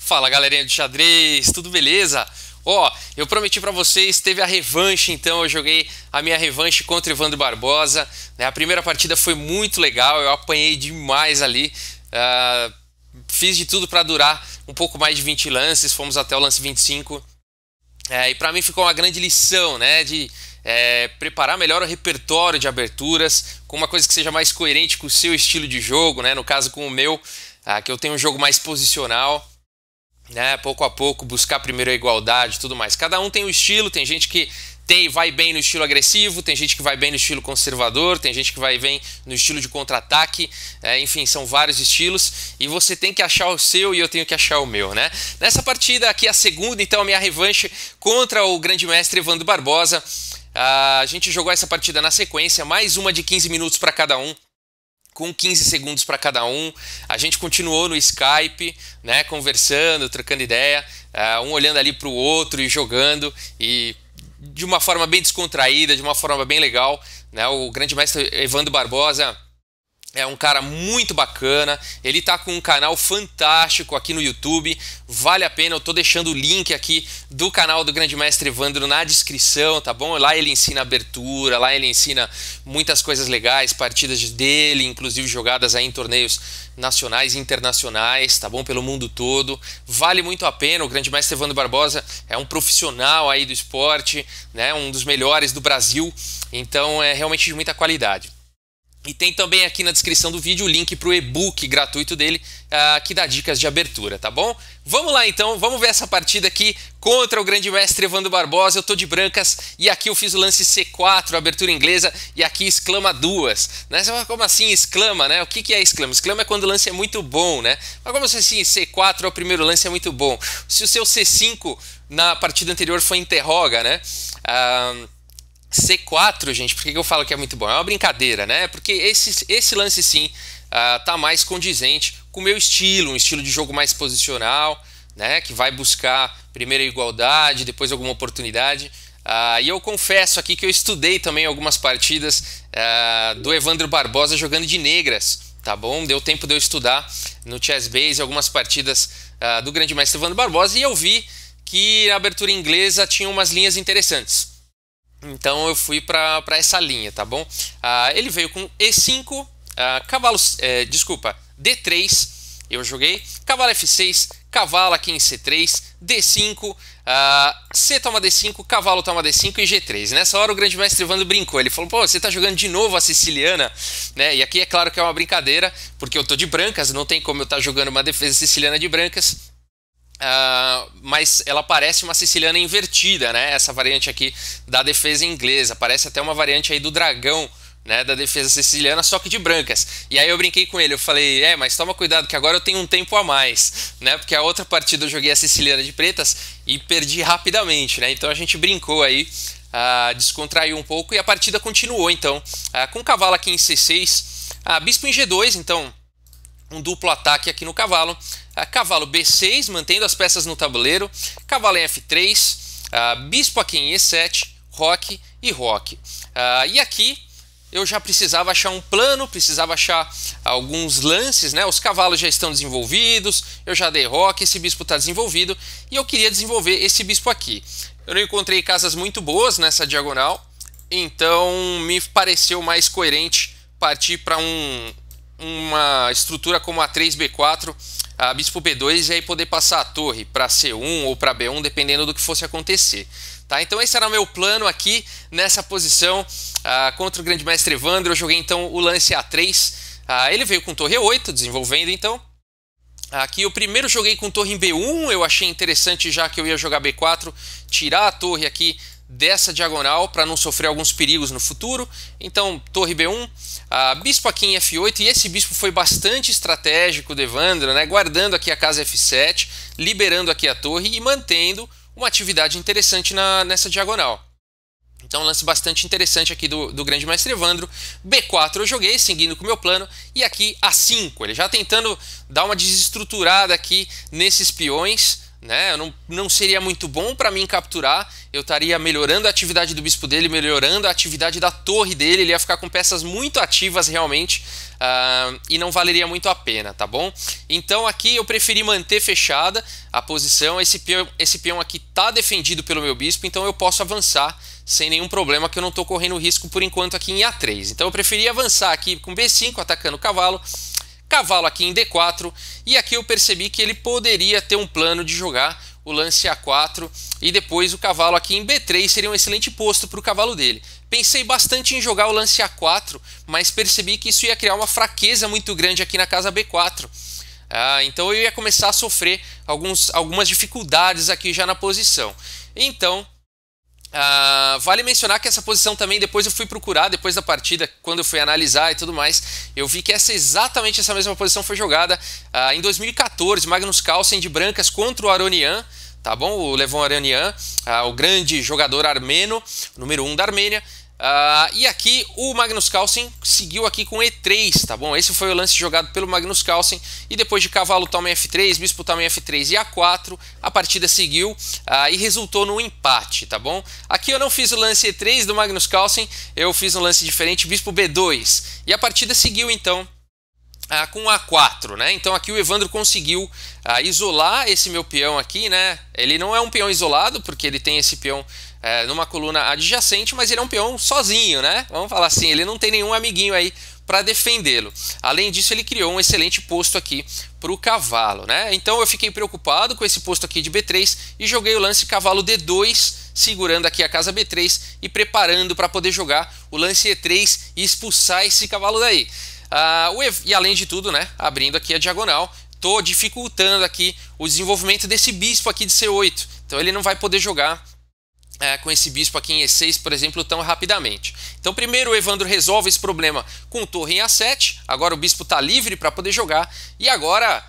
Fala galerinha do xadrez, tudo beleza? Ó, eu prometi pra vocês, teve a revanche, então eu joguei a minha revanche contra o Evandro Barbosa, né? A primeira partida foi muito legal, eu apanhei demais ali, fiz de tudo pra durar um pouco mais de 20 lances, fomos até o lance 25, e pra mim ficou uma grande lição, né, de preparar melhor o repertório de aberturas, com uma coisa que seja mais coerente com o seu estilo de jogo, né? No caso com o meu, que eu tenho um jogo mais posicional, né, pouco a pouco buscar primeiro a igualdade e tudo mais. Cada um tem um estilo, tem gente que vai bem no estilo agressivo, tem gente que vai bem no estilo conservador, tem gente que vai bem no estilo de contra-ataque, enfim, são vários estilos e você tem que achar o seu e eu tenho que achar o meu, né? Nessa partida aqui, a segunda, então, a minha revanche contra o grande mestre Evandro Barbosa. A gente jogou essa partida na sequência, mais uma de 15 minutos para cada um, com 15 segundos para cada um. A gente continuou no Skype, né, conversando, trocando ideia, um olhando ali para o outro e jogando, e de uma forma bem descontraída, de uma forma bem legal, né? O grande mestre Evandro Barbosa é um cara muito bacana, ele tá com um canal fantástico aqui no YouTube, vale a pena, eu tô deixando o link aqui do canal do grande mestre Evandro na descrição, tá bom? Lá ele ensina abertura, lá ele ensina muitas coisas legais, partidas dele, inclusive jogadas aí em torneios nacionais e internacionais, tá bom? Pelo mundo todo, vale muito a pena. O grande mestre Evandro Barbosa é um profissional aí do esporte, né? Um dos melhores do Brasil, então é realmente de muita qualidade. E tem também aqui na descrição do vídeo o link para o e-book gratuito dele, que dá dicas de abertura, tá bom? Vamos lá então, vamos ver essa partida aqui contra o grande mestre Evandro Barbosa. Eu tô de brancas e aqui eu fiz o lance C4, abertura inglesa, e aqui exclama duas, né? Você fala, como assim exclama, né? O que é exclama? Exclama é quando o lance é muito bom, né? Mas como assim C4 é o primeiro lance, é muito bom? Se o seu C5 na partida anterior foi interroga, né? C4, gente, por que eu falo que é muito bom? É uma brincadeira, né? Porque esse lance sim tá mais condizente com o meu estilo, um estilo de jogo mais posicional, né? Que vai buscar primeiro a igualdade, depois alguma oportunidade. E eu confesso aqui que eu estudei também algumas partidas do Evandro Barbosa jogando de negras, tá bom? Deu tempo de eu estudar no Chessbase algumas partidas do grande mestre Evandro Barbosa e eu vi que na abertura inglesa tinha umas linhas interessantes. Então eu fui para essa linha, tá bom? Ele veio com E5, D3, eu joguei, cavalo F6, cavalo aqui em C3, D5, C toma D5, cavalo toma D5 e G3. Nessa hora o grande mestre Evandro brincou, ele falou, pô, você tá jogando de novo a siciliana, né? E aqui é claro que é uma brincadeira, porque eu tô de brancas, não tem como eu estar jogando uma defesa siciliana de brancas. Mas ela parece uma siciliana invertida, né? Essa variante aqui da defesa inglesa, parece até uma variante aí do dragão, né? Da defesa siciliana, só que de brancas. E aí eu brinquei com ele, eu falei, mas toma cuidado que agora eu tenho um tempo a mais, né? Porque a outra partida eu joguei a siciliana de pretas e perdi rapidamente, né? Então a gente brincou aí, descontraiu um pouco e a partida continuou então, com o cavalo aqui em C6, bispo em G2, então um duplo ataque aqui no cavalo, cavalo B6, mantendo as peças no tabuleiro, cavalo em F3, bispo aqui em E7, roque e roque. E aqui eu já precisava achar um plano, precisava achar alguns lances, né? Os cavalos já estão desenvolvidos, eu já dei roque, esse bispo está desenvolvido e eu queria desenvolver esse bispo aqui. Eu não encontrei casas muito boas nessa diagonal, então me pareceu mais coerente partir para uma estrutura como A3, B4, bispo B2 e aí poder passar a torre para C1 ou para B1, dependendo do que fosse acontecer. Tá? Então esse era o meu plano aqui nessa posição contra o grande mestre Evandro. Eu joguei então o lance A3, ele veio com torre E8, desenvolvendo então. Aqui eu primeiro joguei com torre em B1, eu achei interessante já que eu ia jogar B4, tirar a torre aqui dessa diagonal para não sofrer alguns perigos no futuro. Então torre B1, bispo aqui em F8, e esse bispo foi bastante estratégico do Evandro, né? Guardando aqui a casa F7, liberando aqui a torre e mantendo uma atividade interessante nessa diagonal. Então um lance bastante interessante aqui do grande mestre Evandro. B4 eu joguei, seguindo com o meu plano, e aqui A5, ele já tentando dar uma desestruturada aqui nesses peões, né? Não seria muito bom para mim capturar. Eu estaria melhorando a atividade do bispo dele, melhorando a atividade da torre dele. Ele ia ficar com peças muito ativas realmente, e não valeria muito a pena, tá bom? Então aqui eu preferi manter fechada a posição. Esse peão aqui está defendido pelo meu bispo, então eu posso avançar sem nenhum problema, que eu não estou correndo risco por enquanto aqui em A3. Então eu preferi avançar aqui com B5, atacando o cavalo. Cavalo aqui em D4, e aqui eu percebi que ele poderia ter um plano de jogar o lance A4 e depois o cavalo aqui em B3 seria um excelente posto para o cavalo dele. Pensei bastante em jogar o lance A4, mas percebi que isso ia criar uma fraqueza muito grande aqui na casa B4. Então eu ia começar a sofrer algumas dificuldades aqui já na posição. Então, vale mencionar que essa posição também depois eu fui procurar, depois da partida, quando eu fui analisar e tudo mais, eu vi que exatamente essa mesma posição foi jogada em 2014, Magnus Carlsen de brancas contra o Aronian, tá bom? O Levon Aronian, o grande jogador armeno, número 1 da Armênia. E aqui o Magnus Carlsen seguiu aqui com E3, tá bom? Esse foi o lance jogado pelo Magnus Carlsen, e depois de cavalo toma em F3, bispo toma em F3 e A4, a partida seguiu e resultou num empate, tá bom? Aqui eu não fiz o lance E3 do Magnus Carlsen, eu fiz um lance diferente, bispo B2, e a partida seguiu então com A4, né? Então aqui o Evandro conseguiu isolar esse meu peão aqui, né? Ele não é um peão isolado, porque ele tem esse peão numa coluna adjacente, mas ele é um peão sozinho, né? Vamos falar assim, ele não tem nenhum amiguinho aí para defendê-lo. Além disso, ele criou um excelente posto aqui para o cavalo, né? Então eu fiquei preocupado com esse posto aqui de B3 e joguei o lance cavalo D2, segurando aqui a casa B3 e preparando para poder jogar o lance E3 e expulsar esse cavalo daí. E além de tudo, né, abrindo aqui a diagonal, estou dificultando aqui o desenvolvimento desse bispo aqui de C8. Então ele não vai poder jogar com esse bispo aqui em E6, por exemplo, tão rapidamente. Então primeiro o Evandro resolve esse problema com torre em A7, agora o bispo está livre para poder jogar, e agora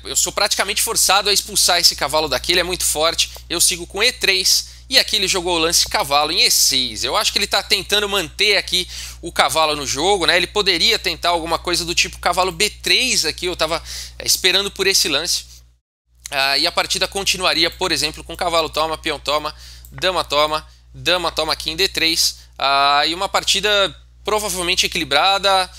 eu sou praticamente forçado a expulsar esse cavalo daqui, ele é muito forte, eu sigo com E3, e aqui ele jogou o lance cavalo em E6. Eu acho que ele está tentando manter aqui o cavalo no jogo, né? Ele poderia tentar alguma coisa do tipo cavalo B3 aqui, eu estava esperando por esse lance. E a partida continuaria, por exemplo, com cavalo toma, peão toma, dama toma aqui em D3. E uma partida provavelmente equilibrada,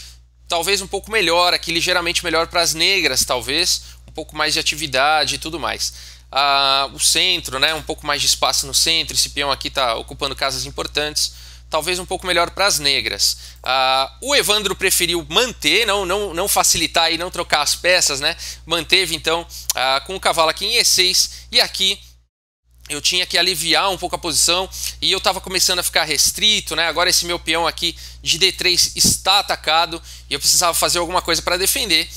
talvez um pouco melhor aqui, ligeiramente melhor para as negras, talvez. Um pouco mais de atividade e tudo mais. O centro, né, um pouco mais de espaço no centro, esse peão aqui está ocupando casas importantes, talvez um pouco melhor para as negras. O Evandro preferiu manter, não facilitar e não trocar as peças, né? Manteve então com o cavalo aqui em E6, e aqui eu tinha que aliviar um pouco a posição e eu estava começando a ficar restrito, né? Agora esse meu peão aqui de D3 está atacado e eu precisava fazer alguma coisa para defender,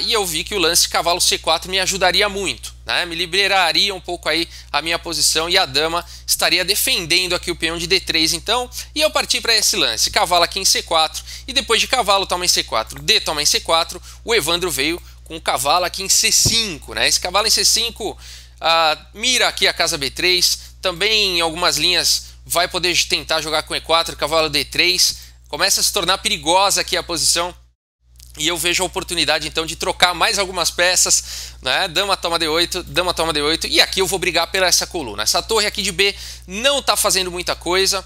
e eu vi que o lance cavalo C4 me ajudaria muito, né? Me liberaria um pouco aí a minha posição e a dama estaria defendendo aqui o peão de D3 então, e eu parti para esse lance, cavalo aqui em C4, e depois de cavalo toma em C4, D toma em C4, o Evandro veio com o cavalo aqui em C5, né? Esse cavalo em C5 mira aqui a casa B3, também em algumas linhas vai poder tentar jogar com E4, cavalo D3, começa a se tornar perigosa aqui a posição, e eu vejo a oportunidade então de trocar mais algumas peças, né? Dama toma D8, e aqui eu vou brigar pela essa coluna. Essa torre aqui de B não está fazendo muita coisa,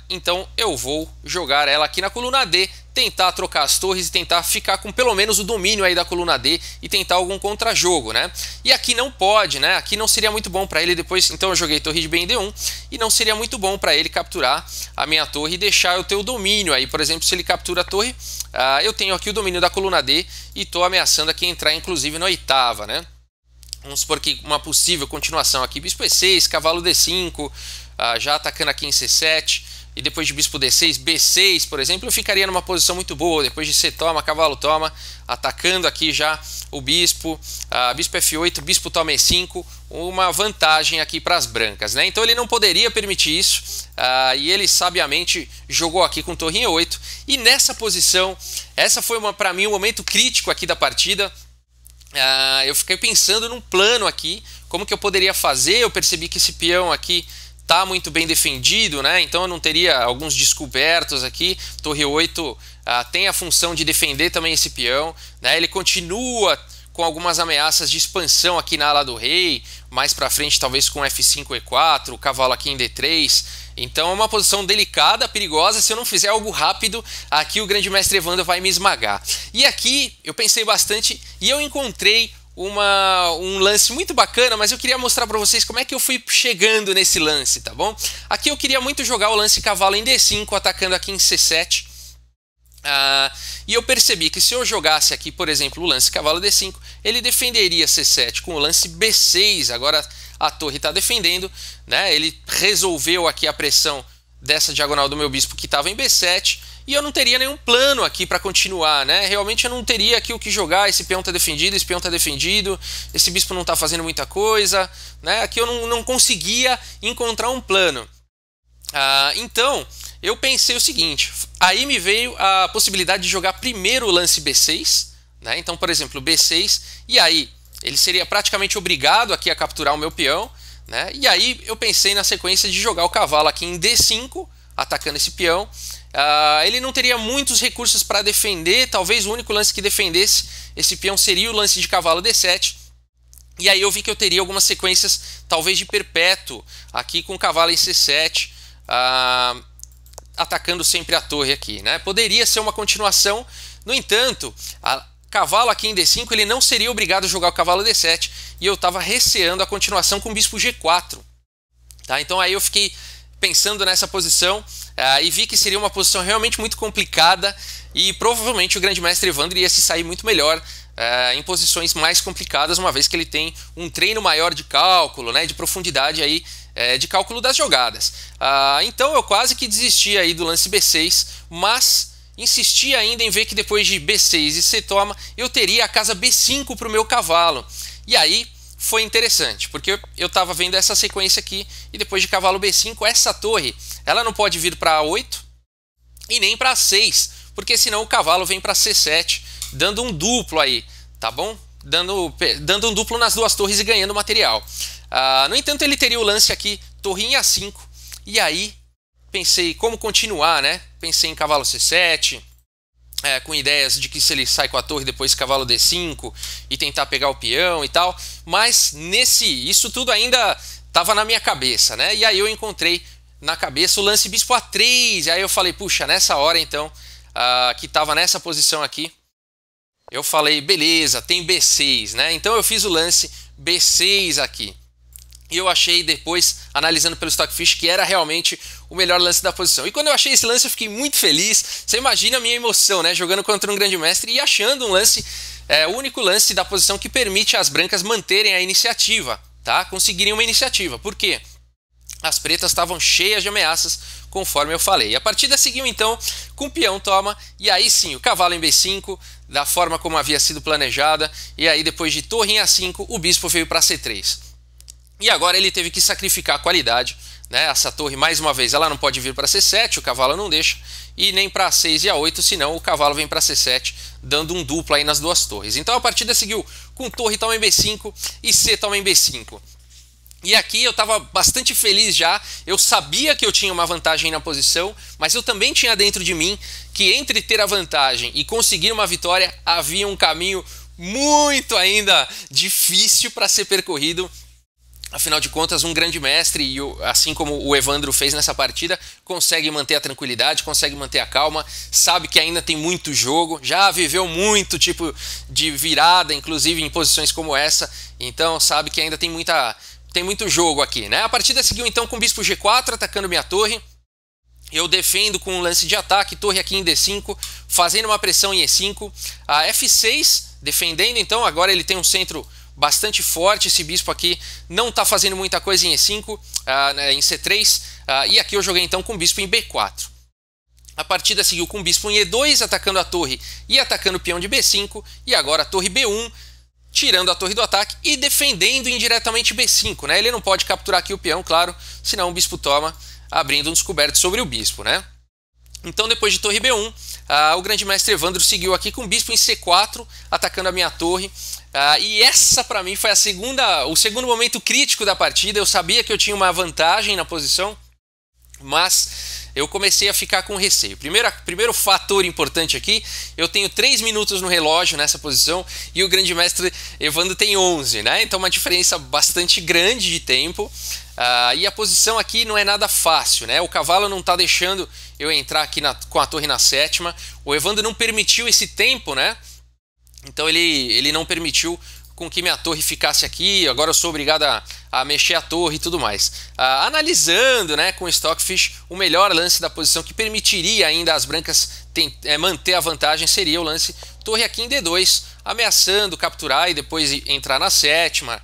então eu vou jogar ela aqui na coluna D, tentar trocar as torres e tentar ficar com pelo menos o domínio aí da coluna D e tentar algum contra-jogo, né? E aqui não pode, né? Aqui não seria muito bom para ele depois, então eu joguei torre de B em D1 e não seria muito bom para ele capturar a minha torre e deixar eu ter o domínio aí. Por exemplo, se ele captura a torre, eu tenho aqui o domínio da coluna D e estou ameaçando aqui entrar inclusive na oitava, né? Vamos supor que uma possível continuação aqui, bispo E6, cavalo D5, já atacando aqui em C7, e depois de bispo D6, B6, por exemplo, eu ficaria numa posição muito boa, depois de C toma, cavalo toma, atacando aqui já o bispo, bispo F8, bispo toma E5, uma vantagem aqui para as brancas, né? Então ele não poderia permitir isso, e ele sabiamente jogou aqui com torre em E8, e nessa posição, essa foi para mim um momento crítico aqui da partida. Eu fiquei pensando num plano aqui, como que eu poderia fazer. Eu percebi que esse peão aqui está muito bem defendido, né? Então eu não teria alguns descobertos aqui. Torre 8 tem a função de defender também esse peão, né? Ele continua com algumas ameaças de expansão aqui na ala do rei, mais para frente talvez com F5, E4, o cavalo aqui em D3. Então é uma posição delicada, perigosa. Se eu não fizer algo rápido, aqui o grande mestre Evandro vai me esmagar. E aqui eu pensei bastante e eu encontrei um lance muito bacana, mas eu queria mostrar para vocês como é que eu fui chegando nesse lance, tá bom? Aqui eu queria muito jogar o lance cavalo em D5, atacando aqui em C7. E eu percebi que se eu jogasse aqui, por exemplo, o lance cavalo D5, ele defenderia C7 com o lance B6. Agora a torre está defendendo, né? Ele resolveu aqui a pressão dessa diagonal do meu bispo que estava em B7, e eu não teria nenhum plano aqui para continuar, né? Realmente eu não teria aqui o que jogar. Esse peão está defendido, esse peão está defendido, esse bispo não está fazendo muita coisa, né? Aqui eu não conseguia encontrar um plano. Então eu pensei o seguinte, aí me veio a possibilidade de jogar primeiro o lance B6, né? Então, por exemplo, B6, e aí ele seria praticamente obrigado aqui a capturar o meu peão, né? E aí eu pensei na sequência de jogar o cavalo aqui em D5, atacando esse peão. Ele não teria muitos recursos para defender, talvez o único lance que defendesse esse peão seria o lance de cavalo D7. E aí eu vi que eu teria algumas sequências, talvez de perpétuo, aqui com o cavalo em C7, atacando sempre a torre aqui, né? Poderia ser uma continuação, no entanto, cavalo aqui em D5, ele não seria obrigado a jogar o cavalo D7, e eu estava receando a continuação com o bispo G4. Tá? Então aí eu fiquei pensando nessa posição e vi que seria uma posição realmente muito complicada, e provavelmente o grande mestre Evandro ia se sair muito melhor em posições mais complicadas, uma vez que ele tem um treino maior de cálculo, né, de profundidade aí, de cálculo das jogadas. Então eu quase que desisti aí do lance B6, mas insisti ainda em ver que depois de B6 e C toma, eu teria a casa B5 para o meu cavalo. E aí foi interessante, porque eu estava vendo essa sequência aqui, e depois de cavalo B5, essa torre, ela não pode vir para A8 e nem para A6, porque senão o cavalo vem para C7, dando um duplo aí, tá bom? Dando um duplo nas duas torres e ganhando material. No entanto, ele teria o lance aqui, torre em A5, e aí pensei como continuar, né? Pensei em cavalo C7, com ideias de que se ele sai com a torre, depois cavalo D5 e tentar pegar o peão e tal, mas isso tudo ainda estava na minha cabeça, né? E aí eu encontrei na cabeça o lance bispo A3, e aí eu falei, puxa, nessa hora então, que estava nessa posição aqui, eu falei, beleza, tem B6, né? Então eu fiz o lance B6 aqui. E eu achei depois, analisando pelo Stockfish, que era realmente o melhor lance da posição. E quando eu achei esse lance, eu fiquei muito feliz. Você imagina a minha emoção, né? Jogando contra um grande mestre e achando um lance, o único lance da posição que permite às brancas manterem a iniciativa, tá? Conseguirem uma iniciativa. Por quê? As pretas estavam cheias de ameaças, conforme eu falei. A partida seguiu então com o peão toma, e aí sim, o cavalo em B5, da forma como havia sido planejada, e aí depois de torre em A5, o bispo veio para C3. E agora ele teve que sacrificar a qualidade, né? Essa torre, mais uma vez, ela não pode vir para C7, o cavalo não deixa, e nem para A6 e A8, senão o cavalo vem para C7, dando um duplo aí nas duas torres. Então a partida seguiu com torre toma em B5 e C toma em B5. E aqui eu estava bastante feliz já, eu sabia que eu tinha uma vantagem na posição, mas eu também tinha dentro de mim que entre ter a vantagem e conseguir uma vitória, havia um caminho muito ainda difícil para ser percorrido. Afinal de contas, um grande mestre, e assim como o Evandro fez nessa partida, consegue manter a tranquilidade, consegue manter a calma, sabe que ainda tem muito jogo, já viveu muito tipo de virada, inclusive em posições como essa, então sabe que ainda tem muito jogo aqui, né? A partida seguiu então com o bispo G4 atacando minha torre. Eu defendo com um lance de ataque, torre aqui em D5, fazendo uma pressão em E5. A F6 defendendo, então agora ele tem um centro bastante forte, esse bispo aqui não está fazendo muita coisa em E5, em C3, e aqui eu joguei então com o bispo em B4. A partida seguiu com o bispo em E2, atacando a torre e atacando o peão de B5, e agora a torre B1, tirando a torre do ataque e defendendo indiretamente B5, né? Ele não pode capturar aqui o peão, claro, senão o bispo toma, abrindo um descoberto sobre o bispo, né? Então depois de torre B1, o grande mestre Evandro seguiu aqui com o bispo em C4, atacando a minha torre. E essa para mim foi o segundo momento crítico da partida. Eu sabia que eu tinha uma vantagem na posição, mas eu comecei a ficar com receio. Primeiro fator importante aqui, eu tenho 3 minutos no relógio nessa posição e o grande mestre Evandro tem 11, né? Então uma diferença bastante grande de tempo. E a posição aqui não é nada fácil, né? O cavalo não está deixando eu entrar aqui com a torre na sétima. O Evandro não permitiu esse tempo, né? Então ele não permitiu com que minha torre ficasse aqui. Agora eu sou obrigado a mexer a torre e tudo mais. Analisando, né, com o Stockfish, o melhor lance da posição que permitiria ainda as brancas manter a vantagem seria o lance torre aqui em D2, ameaçando capturar e depois entrar na sétima,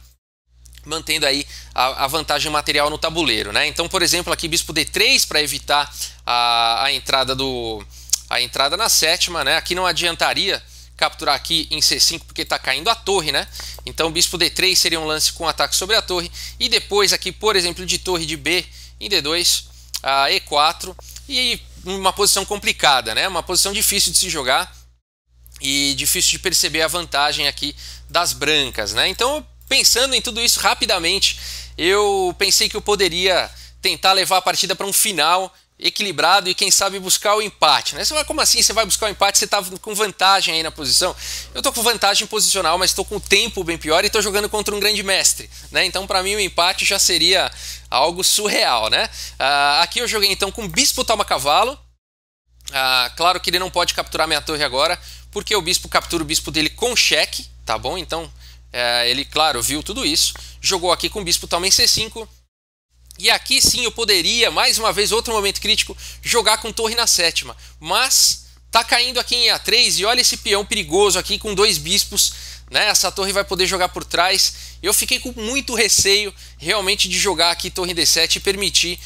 mantendo aí a vantagem material no tabuleiro, né? Então, por exemplo, aqui bispo D3 para evitar a entrada na sétima, né? Aqui não adiantaria capturar aqui em C5 porque está caindo a torre, né? Então bispo D3 seria um lance com ataque sobre a torre. E depois aqui, por exemplo, de torre de B em D2, E4. E uma posição complicada, né? Uma posição difícil de se jogar e difícil de perceber a vantagem aqui das brancas, né? Então, pensando em tudo isso rapidamente, eu pensei que eu poderia tentar levar a partida para um final equilibrado e quem sabe buscar o empate, né? Você vai, como assim você vai buscar o empate? Você está com vantagem aí na posição. Eu estou com vantagem posicional, mas estou com o tempo bem pior e estou jogando contra um grande mestre, né? Então para mim o empate já seria algo surreal, né? Aqui eu joguei então com bispo toma cavalo. Claro que ele não pode capturar minha torre agora, porque o bispo captura o bispo dele com cheque, tá bom? Então ele, claro, viu tudo isso. Jogou aqui com bispo toma em C5. E aqui sim eu poderia, mais uma vez, outro momento crítico, jogar com torre na sétima. Mas tá caindo aqui em A3 e olha esse peão perigoso aqui com 2 bispos, né? Essa torre vai poder jogar por trás. Eu fiquei com muito receio realmente de jogar aqui torre em D7 e permitir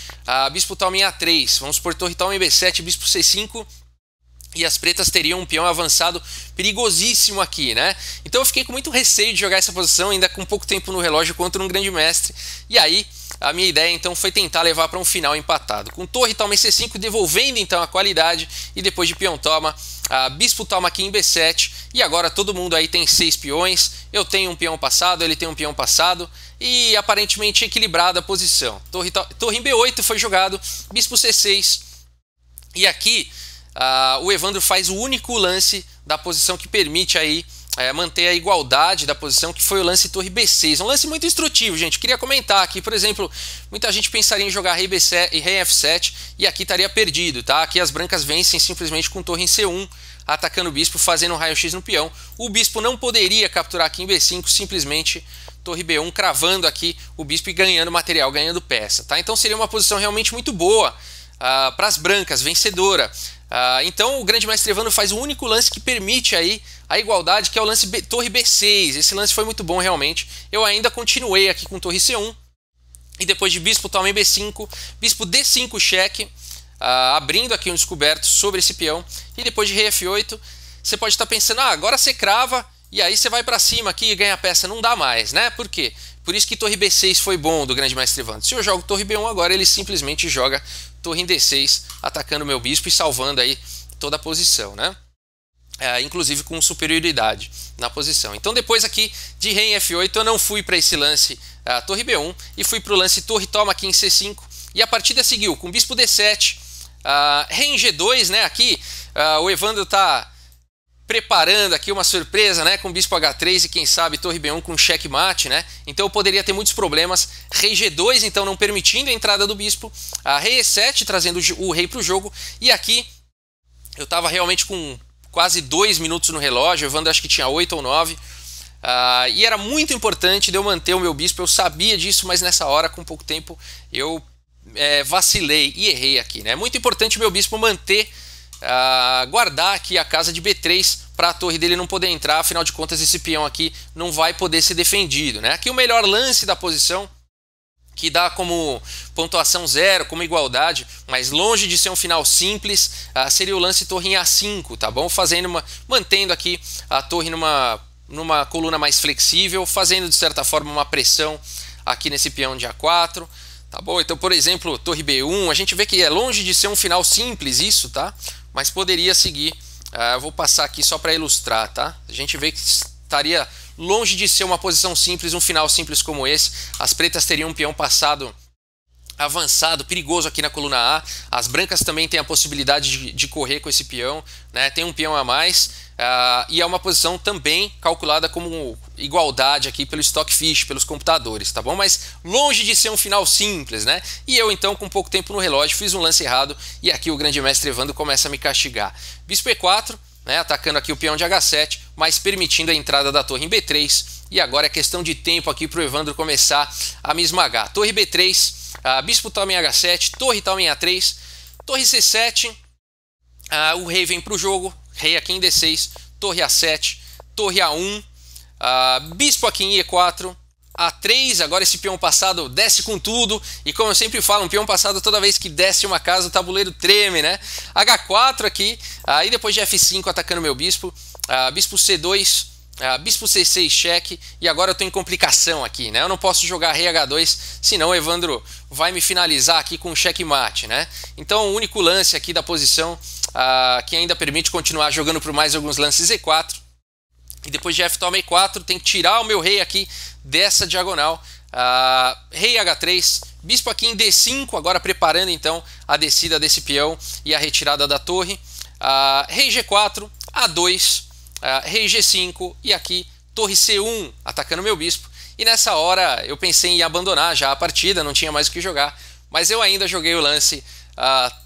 bispo toma em A3. Vamos por torre toma em B7, bispo C5. E as pretas teriam um peão avançado perigosíssimo aqui, né? Então eu fiquei com muito receio de jogar essa posição, ainda com pouco tempo no relógio contra um grande mestre. E aí a minha ideia então foi tentar levar para um final empatado. Com torre toma em C5, devolvendo então a qualidade. E depois de peão toma, bispo toma aqui em B7. E agora todo mundo aí tem 6 peões. Eu tenho um peão passado, ele tem um peão passado. E aparentemente equilibrada a posição. Torre em B8 foi jogado, bispo C6. E aqui o Evandro faz o único lance da posição que permite aí manter a igualdade da posição, que foi o lance torre B6. Um lance muito instrutivo, gente. Queria comentar aqui, por exemplo, muita gente pensaria em jogar rei B7 e rei F7 e aqui estaria perdido, tá? Aqui as brancas vencem simplesmente com torre em C1, atacando o bispo, fazendo um raio-x no peão. O bispo não poderia capturar aqui em B5, simplesmente torre B1, cravando aqui o bispo e ganhando material, ganhando peça, tá? Então seria uma posição realmente muito boa para as brancas, vencedora. Então o grande mestre Evandro faz o único lance que permite aí a igualdade, que é o lance torre B6. Esse lance foi muito bom realmente. Eu ainda continuei aqui com torre C1 e depois de bispo toma em B5, bispo D5 cheque, abrindo aqui um descoberto sobre esse peão. E depois de rei F8, você pode estar pensando, agora você crava e aí você vai para cima aqui e ganha peça. Não dá mais, né? Por quê? Por isso que torre B6 foi bom do grande mestre Evandro. Se eu jogo torre B1 agora, ele simplesmente joga torre em D6, atacando o meu bispo e salvando aí toda a posição, né? Inclusive com superioridade na posição. Então depois aqui de rei em F8 eu não fui para esse lance torre B1 e fui para o lance torre toma aqui em C5 e a partida seguiu com bispo D7, rei em G2, né? Aqui o Evandro está preparando aqui uma surpresa, né, com bispo H3 e quem sabe torre B1 com checkmate, né? Então eu poderia ter muitos problemas. Rei G2 então não permitindo a entrada do bispo, rei E7 trazendo o rei para o jogo e aqui eu estava realmente com quase 2 minutos no relógio. O Evandro acho que tinha 8 ou 9. E era muito importante de eu manter o meu bispo. Eu sabia disso, mas nessa hora, com pouco tempo, eu vacilei e errei aqui, né? É muito importante o meu bispo manter, guardar aqui a casa de B3 para a torre dele não poder entrar. Afinal de contas, esse peão aqui não vai poder ser defendido, né? Aqui o melhor lance da posição, que dá como pontuação 0, como igualdade, mas longe de ser um final simples, seria o lance torre em A5, tá bom? Mantendo aqui a torre numa coluna mais flexível, fazendo de certa forma uma pressão aqui nesse peão de A4, tá bom? Então, por exemplo, torre B1, a gente vê que é longe de ser um final simples isso, tá? Mas poderia seguir, eu vou passar aqui só para ilustrar, tá? A gente vê que estaria longe de ser uma posição simples, um final simples como esse. As pretas teriam um peão passado avançado, perigoso aqui na coluna A. As brancas também têm a possibilidade de correr com esse peão, né? Tem um peão a mais, e é uma posição também calculada como igualdade aqui pelo Stockfish, pelos computadores, tá bom? Mas longe de ser um final simples, né? E eu então, com pouco tempo no relógio, fiz um lance errado e aqui o grande mestre Evandro começa a me castigar. Bispo E4, né? Atacando aqui o peão de H7, mas permitindo a entrada da torre em B3, e agora é questão de tempo aqui para o Evandro começar a me esmagar. Torre B3, bispo toma em H7, torre toma em A3, torre C7, o rei vem para o jogo, rei aqui em D6, torre A7, torre A1, bispo aqui em E4, A3, agora esse peão passado desce com tudo, e como eu sempre falo, um peão passado toda vez que desce uma casa o tabuleiro treme, né? H4 aqui, aí depois de F5 atacando meu bispo, bispo C2, bispo C6 cheque, e agora eu estou em complicação aqui, né? Eu não posso jogar rei H2, senão o Evandro vai me finalizar aqui com um checkmate, né? Então o único lance aqui da posição que ainda permite continuar jogando por mais alguns lances E4, e depois de F toma E4, tem que tirar o meu rei aqui dessa diagonal, rei H3, bispo aqui em D5, agora preparando então a descida desse peão e a retirada da torre, rei G4, A2, rei G5 e aqui torre C1 atacando meu bispo. E nessa hora eu pensei em abandonar já a partida, não tinha mais o que jogar, mas eu ainda joguei o lance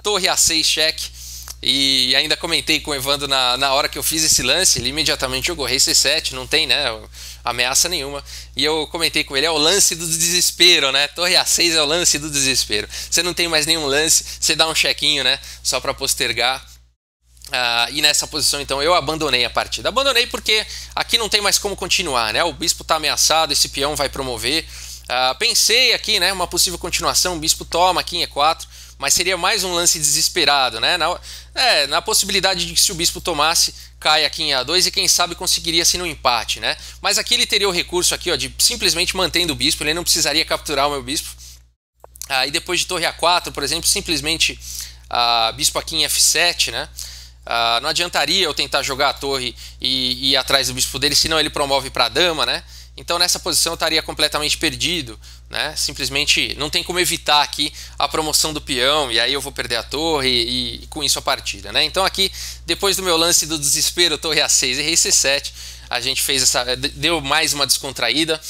torre A6 cheque, e ainda comentei com o Evandro na hora que eu fiz esse lance. Ele imediatamente jogou rei C7, não tem, né, ameaça nenhuma, e eu comentei com ele, é o lance do desespero, né? Torre A6 é o lance do desespero, você não tem mais nenhum lance, você dá um chequinho, né, só para postergar. E nessa posição então eu abandonei a partida. Abandonei porque aqui não tem mais como continuar, né? O bispo está ameaçado, esse peão vai promover. Pensei aqui, né, uma possível continuação, o bispo toma aqui em E4, mas seria mais um lance desesperado, né? Na possibilidade de que se o bispo tomasse, cai aqui em A2 e quem sabe conseguiria-se no empate, né? Mas aqui ele teria o recurso aqui, ó, de simplesmente mantendo o bispo, ele não precisaria capturar o meu bispo. E depois de torre A4, por exemplo, simplesmente bispo aqui em F7, né? Não adiantaria eu tentar jogar a torre e ir atrás do bispo dele, senão ele promove para a dama, né? Então nessa posição eu estaria completamente perdido, né? Simplesmente não tem como evitar aqui a promoção do peão, e aí eu vou perder a torre e com isso a partida, né? Então aqui, depois do meu lance do desespero, torre A6 e rei C7, a gente deu mais uma descontraída,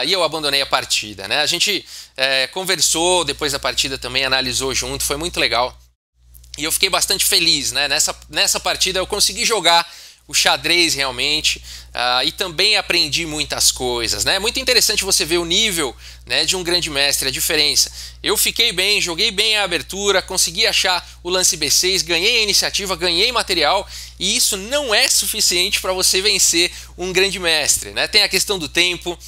e eu abandonei a partida, né? A gente conversou depois da partida também, analisou junto, foi muito legal. E eu fiquei bastante feliz, né? Nessa partida eu consegui jogar o xadrez realmente, e também aprendi muitas coisas, né? Muito interessante você ver o nível, né, de um grande mestre, a diferença. Eu fiquei bem, joguei bem a abertura, consegui achar o lance B6, ganhei a iniciativa, ganhei material, e isso não é suficiente para você vencer um grande mestre, né? Tem a questão do tempo,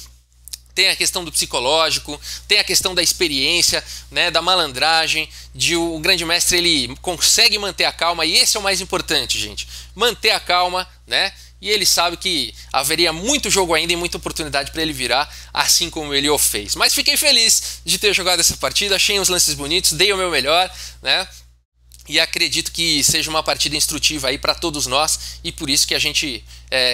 tem a questão do psicológico, tem a questão da experiência, né, da malandragem, o grande mestre ele consegue manter a calma, e esse é o mais importante, gente. Manter a calma, né? E ele sabe que haveria muito jogo ainda e muita oportunidade para ele virar, assim como ele o fez. Mas fiquei feliz de ter jogado essa partida, achei uns lances bonitos, dei o meu melhor, né? E acredito que seja uma partida instrutiva aí para todos nós, e por isso que a gente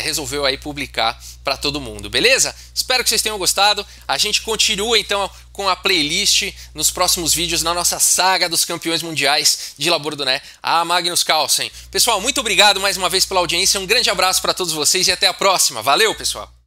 resolveu aí publicar para todo mundo, beleza? Espero que vocês tenham gostado. A gente continua então com a playlist nos próximos vídeos na nossa saga dos campeões mundiais de Labordoné, a Magnus Carlsen. Pessoal, muito obrigado mais uma vez pela audiência, um grande abraço para todos vocês e até a próxima. Valeu, pessoal!